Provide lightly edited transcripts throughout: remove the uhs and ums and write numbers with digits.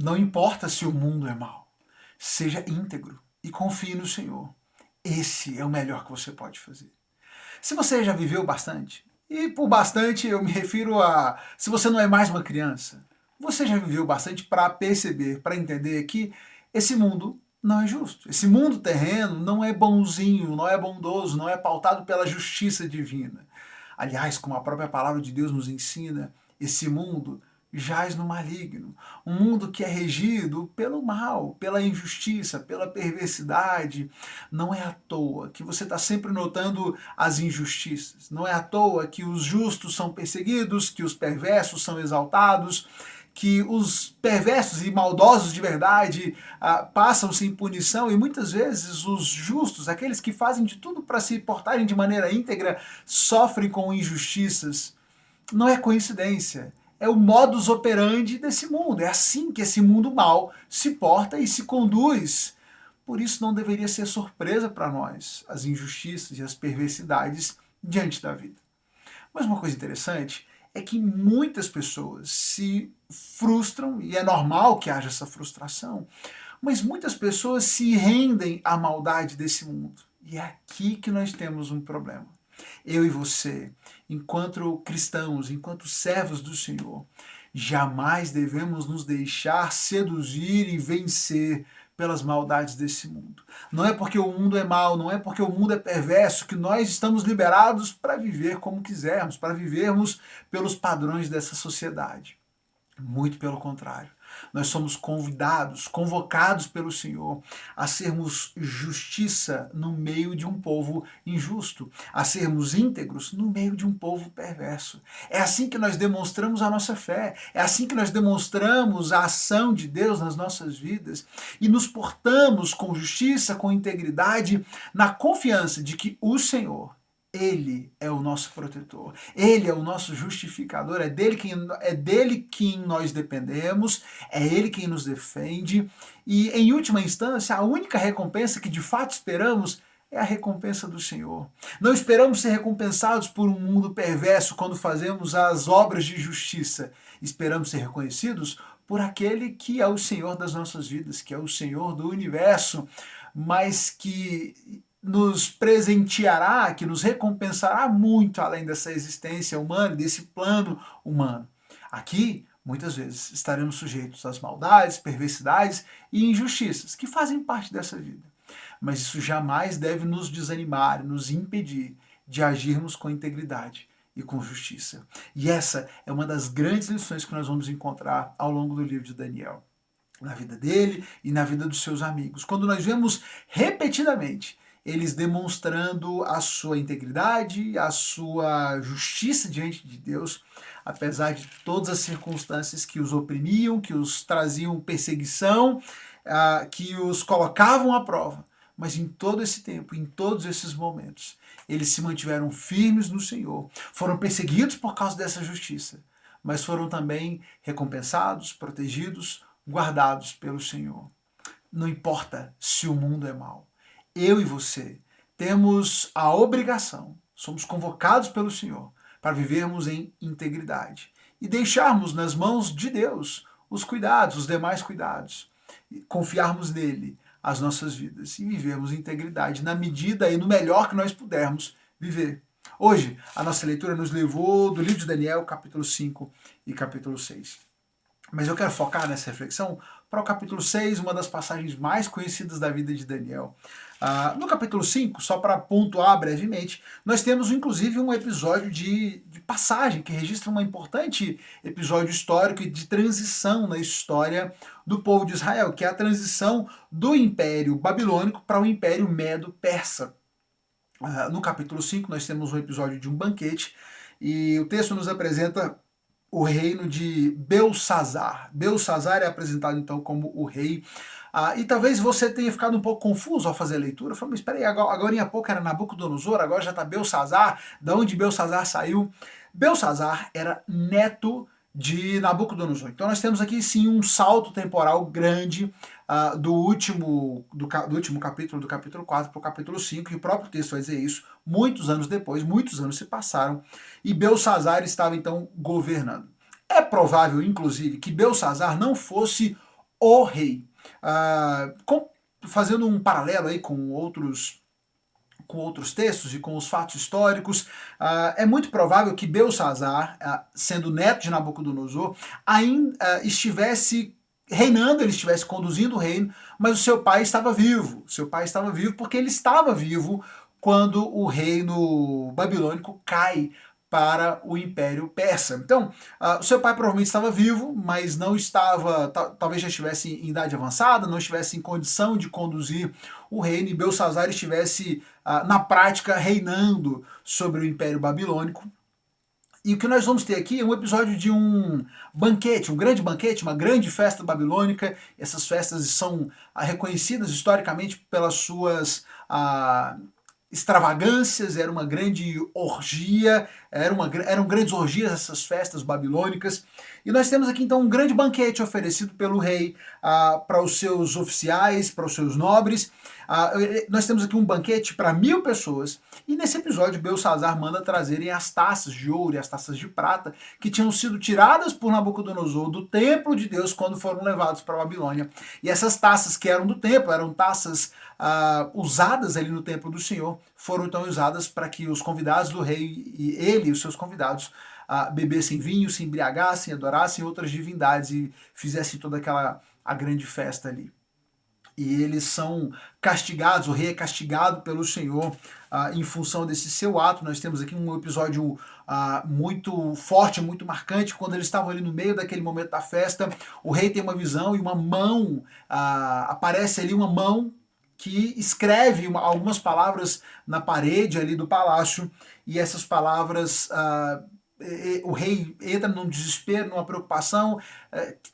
Não importa se o mundo é mau. Seja íntegro e confie no Senhor. Esse é o melhor que você pode fazer. Se você já viveu bastante, e por bastante eu me refiro a se você não é mais uma criança, você já viveu bastante para perceber, para entender que esse mundo não é justo. Esse mundo terreno não é bonzinho, não é bondoso, não é pautado pela justiça divina. Aliás, como a própria palavra de Deus nos ensina, esse mundo jaz no maligno. Um mundo que é regido pelo mal, pela injustiça, pela perversidade. Não é à toa que você está sempre notando as injustiças. Não é à toa que os justos são perseguidos, que os perversos são exaltados, que os perversos e maldosos de verdade passam sem punição e muitas vezes os justos, aqueles que fazem de tudo para se portarem de maneira íntegra, sofrem com injustiças. Não é coincidência. É o modus operandi desse mundo. É assim que esse mundo mal se porta e se conduz. Por isso não deveria ser surpresa para nós as injustiças e as perversidades diante da vida. Mas uma coisa interessante é que muitas pessoas se frustram, e é normal que haja essa frustração, mas muitas pessoas se rendem à maldade desse mundo. E é aqui que nós temos um problema. Eu e você, enquanto cristãos, enquanto servos do Senhor, jamais devemos nos deixar seduzir e vencer pelas maldades desse mundo. Não é porque o mundo é mau, não é porque o mundo é perverso que nós estamos liberados para viver como quisermos, para vivermos pelos padrões dessa sociedade. Muito pelo contrário. Nós somos convidados, convocados pelo Senhor a sermos justiça no meio de um povo injusto, a sermos íntegros no meio de um povo perverso. É assim que nós demonstramos a nossa fé, é assim que nós demonstramos a ação de Deus nas nossas vidas e nos portamos com justiça, com integridade, na confiança de que o Senhor, ele é o nosso protetor, Ele é o nosso justificador, é dele quem nós dependemos, é Ele quem nos defende e, em última instância, a única recompensa que de fato esperamos é a recompensa do Senhor. Não esperamos ser recompensados por um mundo perverso quando fazemos as obras de justiça. Esperamos ser reconhecidos por aquele que é o Senhor das nossas vidas, que é o Senhor do universo, mas que nos presenteará, que nos recompensará muito além dessa existência humana, desse plano humano. Aqui, muitas vezes, estaremos sujeitos às maldades, perversidades e injustiças que fazem parte dessa vida. Mas isso jamais deve nos desanimar, nos impedir de agirmos com integridade e com justiça. E essa é uma das grandes lições que nós vamos encontrar ao longo do livro de Daniel, na vida dele e na vida dos seus amigos. Quando nós vemos repetidamente eles demonstrando a sua integridade, a sua justiça diante de Deus, apesar de todas as circunstâncias que os oprimiam, que os traziam perseguição, que os colocavam à prova. Mas em todo esse tempo, em todos esses momentos, eles se mantiveram firmes no Senhor. Foram perseguidos por causa dessa justiça, mas foram também recompensados, protegidos, guardados pelo Senhor. Não importa se o mundo é mau. Eu e você temos a obrigação, somos convocados pelo Senhor para vivermos em integridade e deixarmos nas mãos de Deus os cuidados, os demais cuidados, confiarmos nele as nossas vidas e vivermos em integridade na medida e no melhor que nós pudermos viver. Hoje, a nossa leitura nos levou do livro de Daniel, capítulo 5 e capítulo 6. Mas eu quero focar nessa reflexão para o capítulo 6, uma das passagens mais conhecidas da vida de Daniel. No capítulo 5, só para pontuar brevemente, nós temos inclusive um episódio de passagem que registra um importante episódio histórico e de transição na história do povo de Israel, que é a transição do Império Babilônico para o Império Medo-Persa. No capítulo 5, nós temos um episódio de um banquete e o texto nos apresenta o reino de Belsazar. Belsazar é apresentado então como o rei. E talvez você tenha ficado um pouco confuso ao fazer a leitura. Falei, mas espera aí, agora há pouco era Nabucodonosor, agora já está Belsazar. Da onde Belsazar saiu? Belsazar era neto de Nabucodonosor. Então nós temos aqui sim um salto temporal grande do último capítulo, do capítulo 4 para o capítulo 5, e o próprio texto vai dizer isso. Muitos anos depois, muitos anos se passaram, e Belsazar estava então governando. É provável, inclusive, que Belsazar não fosse o rei. Fazendo um paralelo aí com outros textos e com os fatos históricos, é muito provável que Belsazar, sendo neto de Nabucodonosor, ainda estivesse reinando, ele estivesse conduzindo o reino, mas o seu pai estava vivo. Seu pai estava vivo porque ele estava vivo quando o reino babilônico cai para o Império Persa. Então, o seu pai provavelmente estava vivo, mas não estava, talvez já estivesse em idade avançada, não estivesse em condição de conduzir o reino, e Belsazar estivesse, na prática, reinando sobre o Império Babilônico. E o que nós vamos ter aqui é um episódio de um banquete, um grande banquete, uma grande festa babilônica. Essas festas são reconhecidas historicamente pelas suas extravagâncias, era uma grande orgia, eram grandes orgias essas festas babilônicas. E nós temos aqui então um grande banquete oferecido pelo rei para os seus oficiais, para os seus nobres. Nós temos aqui um banquete para 1000 pessoas, e nesse episódio Belsazar manda trazerem as taças de ouro e as taças de prata que tinham sido tiradas por Nabucodonosor do templo de Deus quando foram levados para a Babilônia. E essas taças que eram do templo, eram taças usadas ali no templo do Senhor, foram então usadas para que os convidados do rei e ele e os seus convidados bebessem vinho, se embriagassem, adorassem outras divindades e fizessem toda a grande festa ali. E eles são castigados, o rei é castigado pelo Senhor em função desse seu ato. Nós temos aqui um episódio muito forte, muito marcante, quando eles estavam ali no meio daquele momento da festa, o rei tem uma visão e uma mão, aparece ali uma mão que escreve algumas palavras na parede ali do palácio, e essas palavras, o rei entra num desespero, numa preocupação,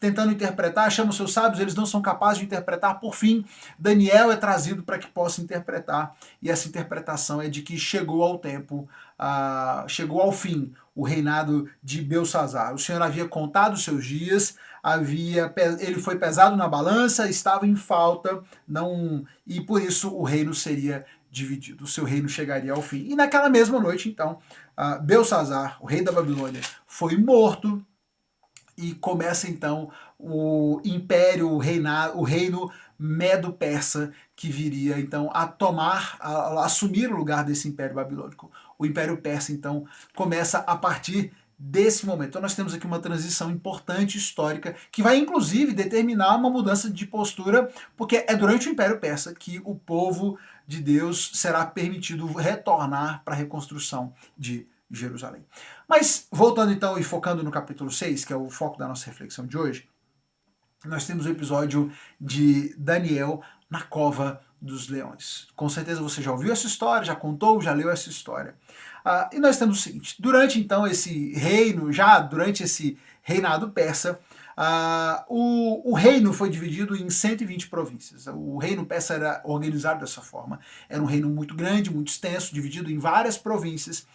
tentando interpretar, chama os seus sábios, eles não são capazes de interpretar. Por fim, Daniel é trazido para que possa interpretar, e essa interpretação é de que chegou ao tempo, chegou ao fim o reinado de Belsazar. O Senhor havia contado os seus dias, ele foi pesado na balança, estava em falta, e por isso o reino seria dividido, o seu reino chegaria ao fim. E naquela mesma noite, então, Belsazar, o rei da Babilônia, foi morto, e começa então o império, o reino Medo-Persa, que viria então a assumir o lugar desse império babilônico. O Império Persa então começa a partir desse momento. Então nós temos aqui uma transição importante histórica que vai inclusive determinar uma mudança de postura, porque é durante o Império Persa que o povo de Deus será permitido retornar para a reconstrução de Jerusalém. Mas voltando então e focando no capítulo 6, que é o foco da nossa reflexão de hoje, nós temos o episódio de Daniel na cova dos leões. Com certeza você já ouviu essa história, já contou, já leu essa história. E nós temos o seguinte: durante então esse reino, durante esse reinado persa, o reino foi dividido em 120 províncias. O reino persa era organizado dessa forma. Era um reino muito grande, muito extenso, dividido em várias províncias.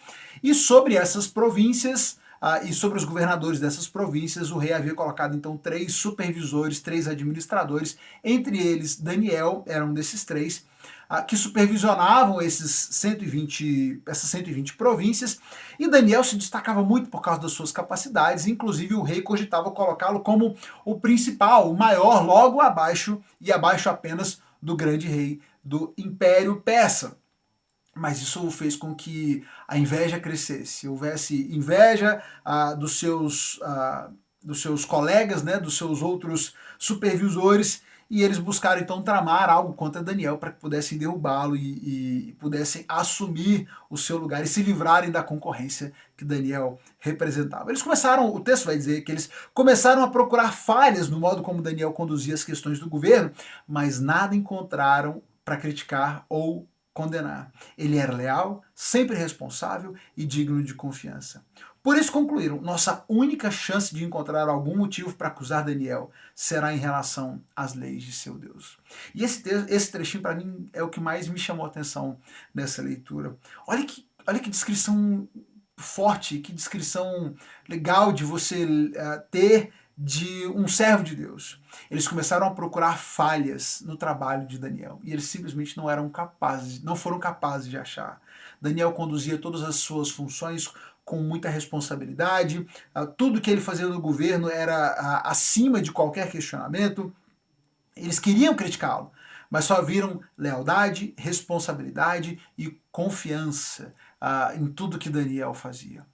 E sobre essas províncias e sobre os governadores dessas províncias, o rei havia colocado então 3 supervisores, 3 administradores, entre eles Daniel era um desses 3, que supervisionavam essas 120 províncias, e Daniel se destacava muito por causa das suas capacidades, inclusive o rei cogitava colocá-lo como o principal, o maior, logo abaixo apenas do grande rei do Império Persa. Mas isso fez com que a inveja crescesse, houvesse inveja dos seus colegas, né, dos seus outros supervisores, e eles buscaram então tramar algo contra Daniel para que pudessem derrubá-lo e pudessem assumir o seu lugar e se livrarem da concorrência que Daniel representava. Eles começaram, o texto vai dizer que eles começaram a procurar falhas no modo como Daniel conduzia as questões do governo, mas nada encontraram para criticar ou condenar. Ele era leal, sempre responsável e digno de confiança. Por isso concluíram: nossa única chance de encontrar algum motivo para acusar Daniel será em relação às leis de seu Deus. E esse trechinho para mim é o que mais me chamou a atenção nessa leitura. Olha que descrição forte, que descrição legal de você ter de um servo de Deus. Eles começaram a procurar falhas no trabalho de Daniel, e eles simplesmente não foram capazes de achar. Daniel conduzia todas as suas funções com muita responsabilidade, tudo que ele fazia no governo era acima de qualquer questionamento. Eles queriam criticá-lo, mas só viram lealdade, responsabilidade e confiança em tudo que Daniel fazia.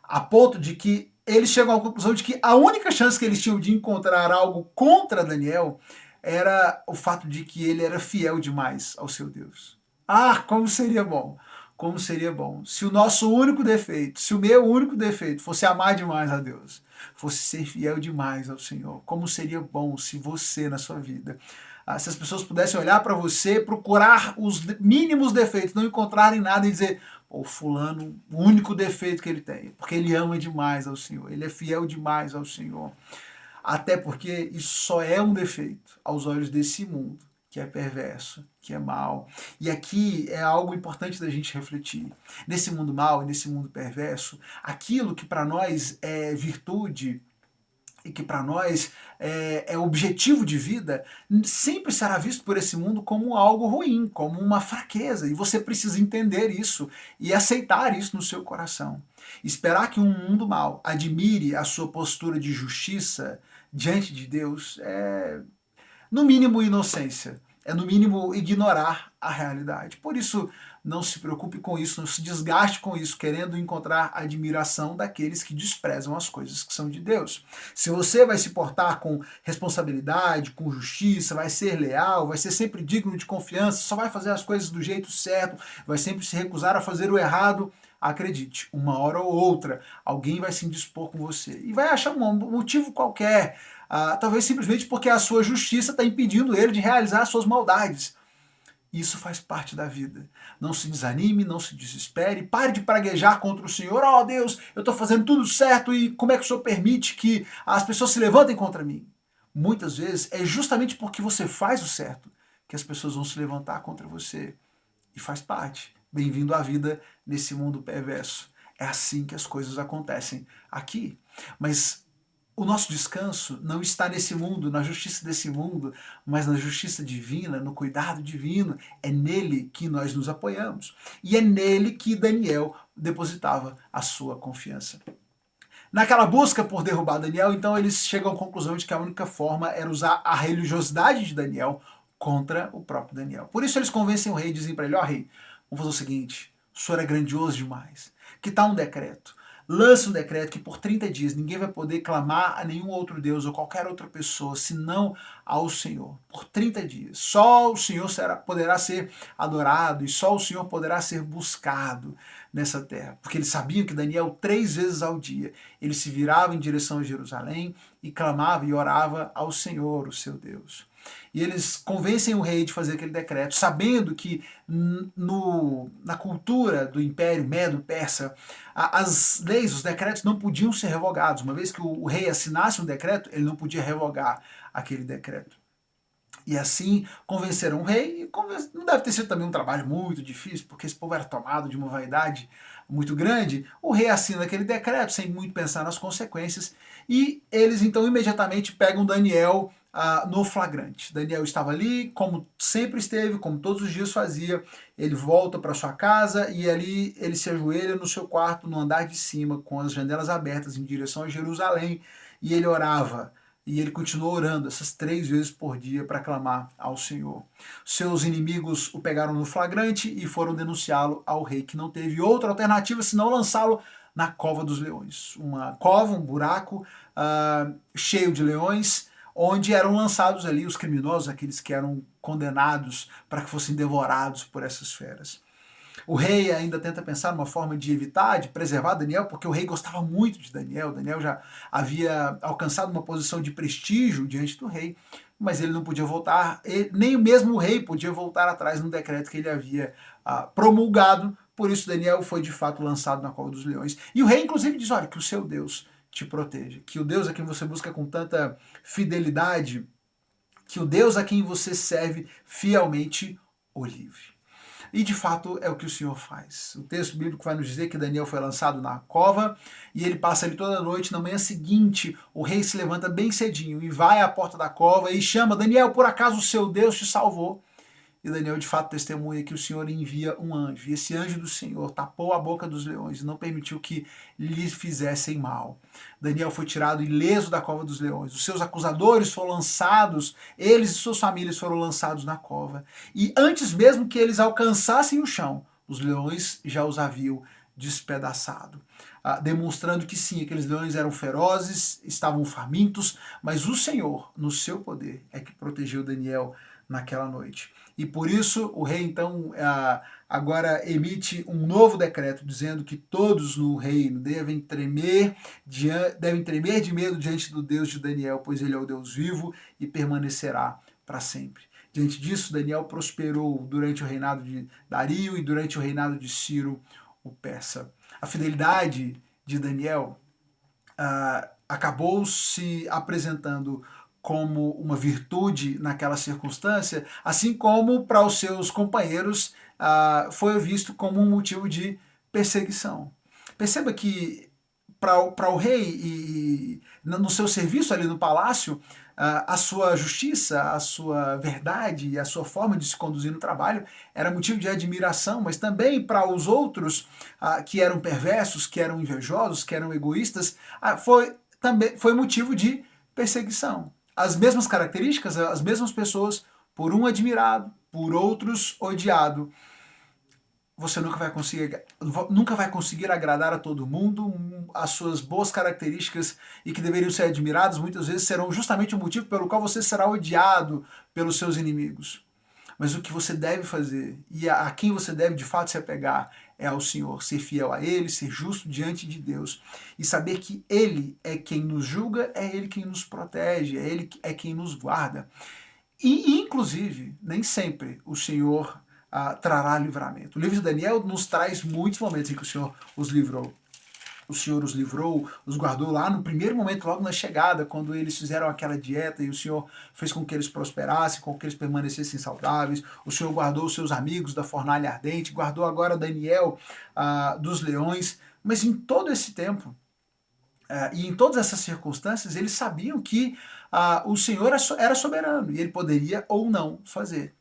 A ponto de que eles chegam à conclusão de que a única chance que eles tinham de encontrar algo contra Daniel era o fato de que ele era fiel demais ao seu Deus. Ah, como seria bom! Como seria bom se o nosso único defeito, se o meu único defeito fosse amar demais a Deus, fosse ser fiel demais ao Senhor. Como seria bom se você, na sua vida, se as pessoas pudessem olhar para você, procurar os mínimos defeitos, não encontrarem nada e dizer, o fulano, o único defeito que ele tem, porque ele ama demais ao Senhor, ele é fiel demais ao Senhor. Até porque isso só é um defeito aos olhos desse mundo, que é perverso, que é mau. E aqui é algo importante da gente refletir. Nesse mundo mau, nesse mundo perverso, aquilo que para nós é virtude e que para nós é objetivo de vida, sempre será visto por esse mundo como algo ruim, como uma fraqueza. E você precisa entender isso e aceitar isso no seu coração. Esperar que um mundo mau admire a sua postura de justiça diante de Deus é, no mínimo, inocência. É, no mínimo, ignorar a realidade. Por isso, não se preocupe com isso, não se desgaste com isso, querendo encontrar admiração daqueles que desprezam as coisas que são de Deus. Se você vai se portar com responsabilidade, com justiça, vai ser leal, vai ser sempre digno de confiança, só vai fazer as coisas do jeito certo, vai sempre se recusar a fazer o errado, acredite, uma hora ou outra, alguém vai se indispor com você e vai achar um motivo qualquer, talvez simplesmente porque a sua justiça está impedindo ele de realizar as suas maldades. Isso faz parte da vida. Não se desanime, não se desespere, pare de praguejar contra o Senhor. Oh Deus, eu estou fazendo tudo certo e como é que o Senhor permite que as pessoas se levantem contra mim? Muitas vezes é justamente porque você faz o certo que as pessoas vão se levantar contra você. E faz parte. Bem-vindo à vida nesse mundo perverso. É assim que as coisas acontecem aqui. Mas o nosso descanso não está nesse mundo, na justiça desse mundo, mas na justiça divina, no cuidado divino. É nele que nós nos apoiamos. E é nele que Daniel depositava a sua confiança. Naquela busca por derrubar Daniel, então eles chegam à conclusão de que a única forma era usar a religiosidade de Daniel contra o próprio Daniel. Por isso eles convencem o rei e dizem para ele, ó rei, vamos fazer o seguinte, o senhor é grandioso demais, que tal um decreto? Lança um decreto que por 30 dias ninguém vai poder clamar a nenhum outro Deus ou qualquer outra pessoa, senão ao Senhor. Por 30 dias. Só o Senhor poderá ser adorado e só o Senhor poderá ser buscado nessa terra. Porque eles sabiam que Daniel 3 vezes ao dia, ele se virava em direção a Jerusalém e clamava e orava ao Senhor, o seu Deus. E eles convencem o rei de fazer aquele decreto, sabendo que na cultura do Império Medo-Persa, as leis, os decretos não podiam ser revogados. Uma vez que o rei assinasse um decreto, ele não podia revogar aquele decreto. E assim convenceram o rei, e não deve ter sido também um trabalho muito difícil, porque esse povo era tomado de uma vaidade muito grande. O rei assina aquele decreto sem muito pensar nas consequências, e eles então imediatamente pegam Daniel no flagrante. Daniel estava ali, como sempre esteve, como todos os dias fazia. Ele volta para sua casa e ali ele se ajoelha no seu quarto, no andar de cima, com as janelas abertas em direção a Jerusalém, e ele orava. E ele continuou orando essas 3 vezes por dia para clamar ao Senhor. Seus inimigos o pegaram no flagrante e foram denunciá-lo ao rei, que não teve outra alternativa senão lançá-lo na cova dos leões. Uma cova, um buraco cheio de leões, onde eram lançados ali os criminosos, aqueles que eram condenados para que fossem devorados por essas feras. O rei ainda tenta pensar numa forma de evitar, de preservar Daniel, porque o rei gostava muito de Daniel. Daniel já havia alcançado uma posição de prestígio diante do rei, mas ele não podia voltar, nem mesmo o rei podia voltar atrás no decreto que ele havia promulgado. Por isso Daniel foi de fato lançado na cova dos leões. E o rei inclusive diz, olha, que o seu Deus te proteja, que o Deus a quem você busca com tanta fidelidade, que o Deus a quem você serve fielmente o livre. E de fato é o que o Senhor faz. O texto bíblico vai nos dizer que Daniel foi lançado na cova e ele passa ali toda a noite. Na manhã seguinte, o rei se levanta bem cedinho e vai à porta da cova e chama, Daniel, por acaso o seu Deus te salvou? E Daniel de fato testemunha que o Senhor envia um anjo. E esse anjo do Senhor tapou a boca dos leões e não permitiu que lhes fizessem mal. Daniel foi tirado ileso da cova dos leões. Os seus acusadores foram lançados, eles e suas famílias foram lançados na cova. E antes mesmo que eles alcançassem o chão, os leões já os haviam despedaçado. Demonstrando que sim, aqueles leões eram ferozes, estavam famintos, mas o Senhor, no seu poder, é que protegeu Daniel naquela noite. E por isso o rei então agora emite um novo decreto dizendo que todos no reino devem tremer de medo diante do Deus de Daniel, pois ele é o Deus vivo e permanecerá para sempre. Diante disso, Daniel prosperou durante o reinado de Dario e durante o reinado de Ciro, o persa. A fidelidade de Daniel acabou se apresentando como uma virtude naquela circunstância, assim como para os seus companheiros foi visto como um motivo de perseguição. Perceba que para o rei e no seu serviço ali no palácio, a sua justiça, a sua verdade e a sua forma de se conduzir no trabalho era motivo de admiração, mas também para os outros que eram perversos, que eram invejosos, que eram egoístas, foi motivo de perseguição. As mesmas características, as mesmas pessoas, por um admirado, por outros odiado. Você nunca vai conseguir agradar a todo mundo. As suas boas características e que deveriam ser admiradas muitas vezes serão justamente o motivo pelo qual você será odiado pelos seus inimigos. Mas o que você deve fazer e a quem você deve de fato se apegar é ao Senhor, ser fiel a Ele, ser justo diante de Deus e saber que Ele é quem nos julga, é Ele quem nos protege, é Ele é quem nos guarda. E, inclusive, nem sempre o Senhor trará livramento. O livro de Daniel nos traz muitos momentos em que o Senhor os livrou. O Senhor os livrou, os guardou lá no primeiro momento, logo na chegada, quando eles fizeram aquela dieta e o Senhor fez com que eles prosperassem, com que eles permanecessem saudáveis. O Senhor guardou os seus amigos da fornalha ardente, guardou agora Daniel dos leões. Mas em todo esse tempo, e em todas essas circunstâncias, eles sabiam que o Senhor era soberano e ele poderia ou não fazer.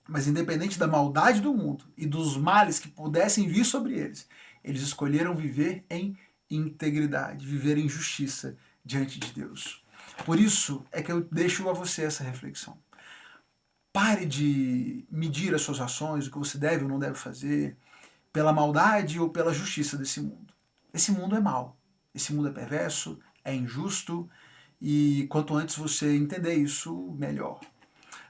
Mas independente da maldade do mundo e dos males que pudessem vir sobre eles, eles escolheram viver em integridade, viver em justiça diante de Deus. Por isso é que eu deixo a você essa reflexão. Pare de medir as suas ações, o que você deve ou não deve fazer, pela maldade ou pela justiça desse mundo. Esse mundo é mau, esse mundo é perverso, é injusto, e quanto antes você entender isso, melhor.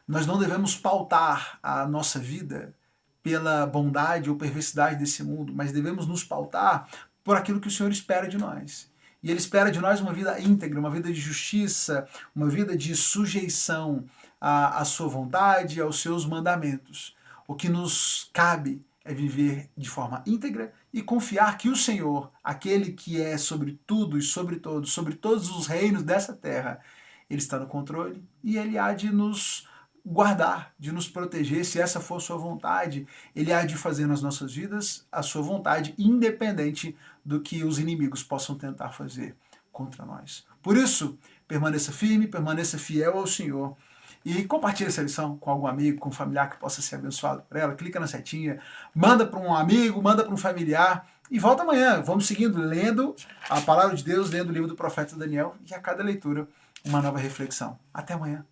Nós não devemos pautar a nossa vida pela bondade ou perversidade desse mundo, mas devemos nos pautar por aquilo que o Senhor espera de nós. E Ele espera de nós uma vida íntegra, uma vida de justiça, uma vida de sujeição à sua vontade, aos seus mandamentos. O que nos cabe é viver de forma íntegra e confiar que o Senhor, aquele que é sobre tudo e sobre todos, sobre todos os reinos dessa terra, Ele está no controle e Ele há de nos guardar, de nos proteger, se essa for sua vontade. Ele há de fazer nas nossas vidas a sua vontade, independente do que os inimigos possam tentar fazer contra nós. Por isso, permaneça firme, permaneça fiel ao Senhor e compartilhe essa lição com algum amigo, com um familiar que possa ser abençoado por ela. Clica na setinha, manda para um amigo, manda para um familiar e volta amanhã. Vamos seguindo, lendo a palavra de Deus, lendo o livro do profeta Daniel e a cada leitura uma nova reflexão. Até amanhã.